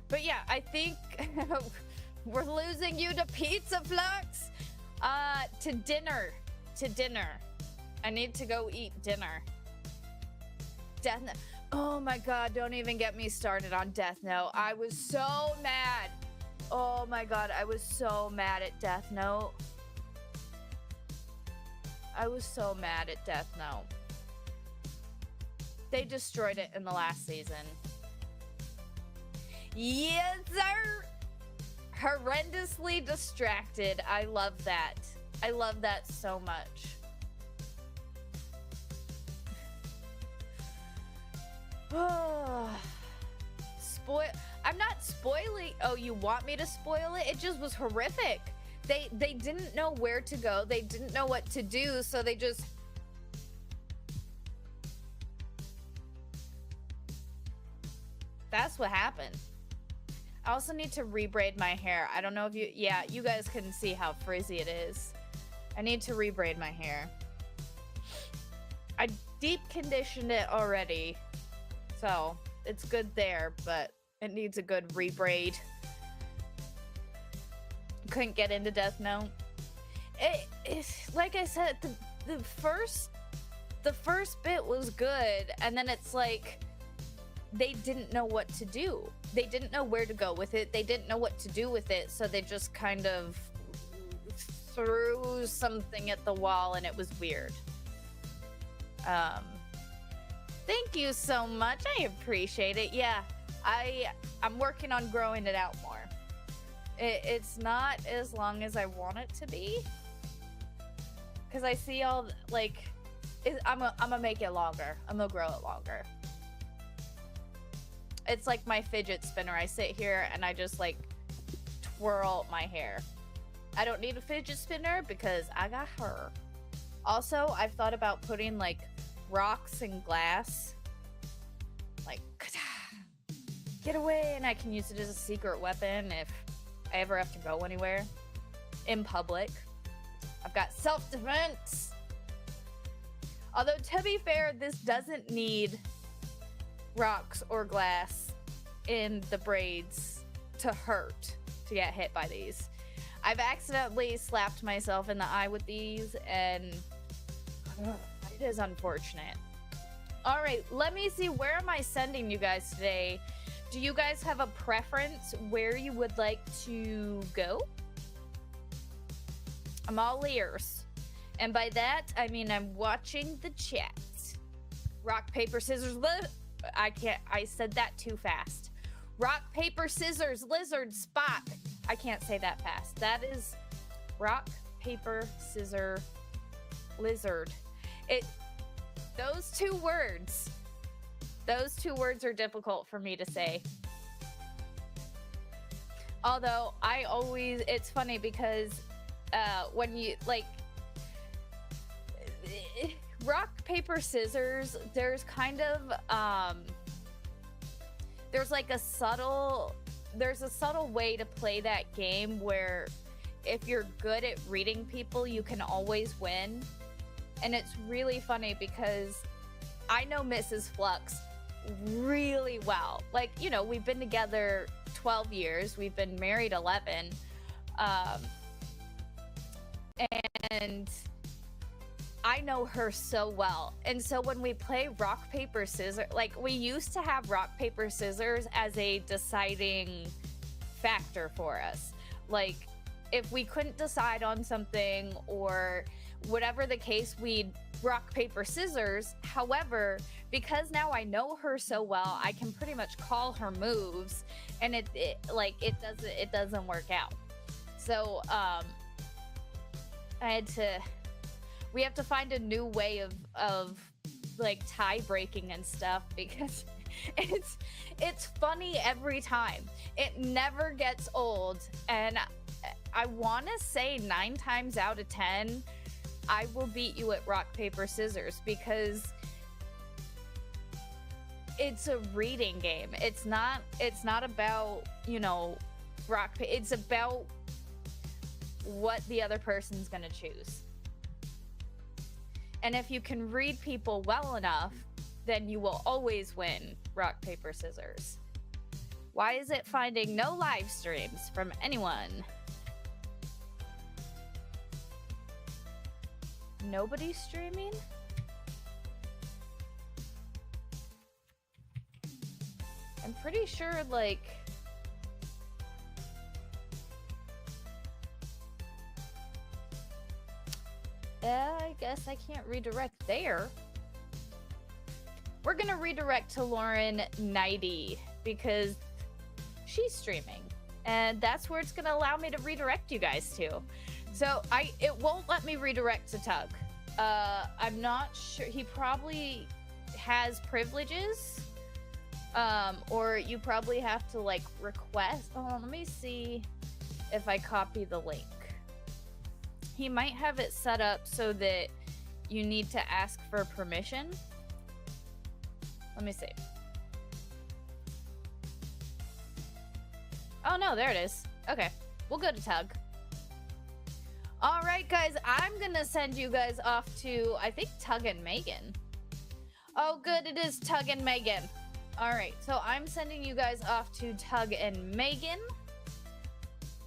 But yeah, I think we're losing you to Pizza Flux. To dinner. I need to go eat dinner. Death Note. Oh my god, don't even get me started on Death Note. I was so mad. Oh my god, I was so mad at Death Note. I was so mad at Death Note. They destroyed it in the last season. Yes, sir! Horrendously distracted. I love that. I love that so much. I'm not spoiling. Oh, you want me to spoil it? It just was horrific. They didn't know where to go. They didn't know what to do, so they just... That's what happened. I also need to rebraid my hair. I don't know if you... Yeah, you guys can see how frizzy it is. I need to rebraid my hair. I deep conditioned it already. So, it's good there, but it needs a good rebraid. Couldn't get into Death Note. It's like I said, the first bit was good, and then it's like they didn't know what to do. They didn't know where to go with it. They didn't know what to do with it, so they just kind of threw something at the wall, and it was weird. Thank you so much. I appreciate it. Yeah, I'm working on growing it out more. It's not as long as I want it to be, because I see all like I'm gonna make it longer. I'm gonna grow it longer. It's like my fidget spinner. I sit here and I just like twirl my hair. I don't need a fidget spinner because I got her. Also, I've thought about putting like rocks and glass, like get away, and I can use it as a secret weapon if I ever have to go anywhere in public. I've got self-defense. Although, to be fair, this doesn't need rocks or glass in the braids to hurt, to get hit by these. I've accidentally slapped myself in the eye with these, and It is unfortunate. All right, let me see. Where am I sending you guys today? Do you guys have a preference where you would like to go? I'm all ears. And by that, I mean I'm watching the chat. Rock, paper, scissors, I said that too fast. Rock, paper, scissors, lizard, Spock. I can't say that fast. That is rock, paper, scissor, lizard. Those two words are difficult for me to say. Although it's funny because when you like rock, paper, scissors, there's kind of there's a subtle way to play that game where if you're good at reading people, you can always win. And it's really funny because I know Mrs. Flux really well. Like, you know, we've been together 12 years. We've been married 11. And I know her so well. And so when we play rock, paper, scissors, like we used to have rock, paper, scissors as a deciding factor for us. Like if we couldn't decide on something or whatever the case, we'd rock, paper, scissors. However, because now I know her so well, I can pretty much call her moves, and it doesn't work out. So we have to find a new way of like tie breaking and stuff because it's funny every time. It never gets old, and I want to say 9 times out of 10 I will beat you at rock, paper, scissors because it's a reading game. It's not about, you know, rock, it's about what the other person's gonna choose. And if you can read people well enough, then you will always win rock, paper, scissors. Why is it finding no live streams from anyone? Nobody's streaming? I'm pretty sure, like... I guess I can't redirect there. We're gonna redirect to Lauren 90 because she's streaming. And that's where it's gonna allow me to redirect you guys to. So it won't let me redirect to Tug. I'm not sure. He probably has privileges. Or you probably have to like request. Oh, let me see if I copy the link. He might have it set up so that you need to ask for permission. Let me see. Oh no, there it is. Okay, we'll go to Tug. All right, guys, I'm gonna send you guys off to, I think, Tug and Megan. Oh, good, it is Tug and Megan. All right, so I'm sending you guys off to Tug and Megan.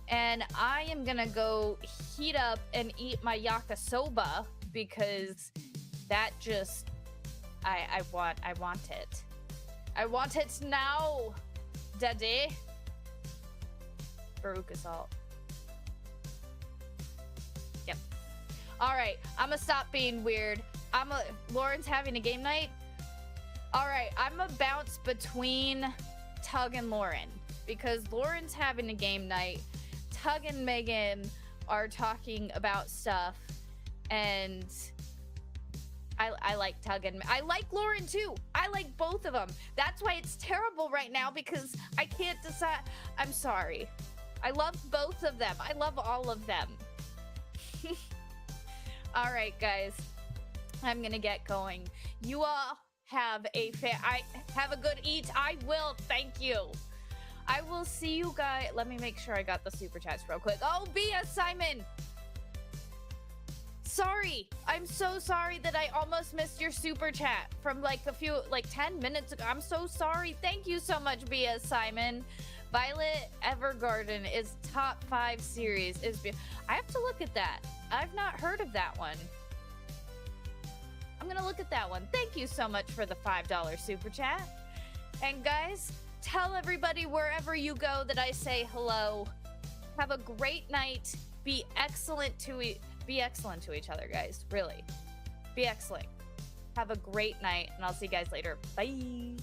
And I am gonna go heat up and eat my yakisoba because that just, I want it. I want it now, daddy. Veruca salt. Yep. All right, I'm gonna stop being weird. Lauren's having a game night. All right, I'm gonna bounce between Tug and Lauren because Lauren's having a game night. Tug and Megan are talking about stuff, and I like Tug and I like Lauren too. I like both of them. That's why it's terrible right now because I can't decide. I'm sorry. I love both of them. I love all of them. All right, guys. I'm gonna get going. You all have a good eat. I will. Thank you. I will see you guys. Let me make sure I got the super chats real quick. Oh, Bia, Simon. Sorry. I'm so sorry that I almost missed your super chat from like 10 minutes ago. I'm so sorry. Thank you so much, Bia, Simon. Violet Evergarden is top 5 series. I have to look at that. I've not heard of that one. I'm gonna look at that one. Thank you so much for the $5 super chat. And guys, tell everybody wherever you go that I say hello. Have a great night. Be excellent to each other, guys. Really. Be excellent. Have a great night, and I'll see you guys later. Bye.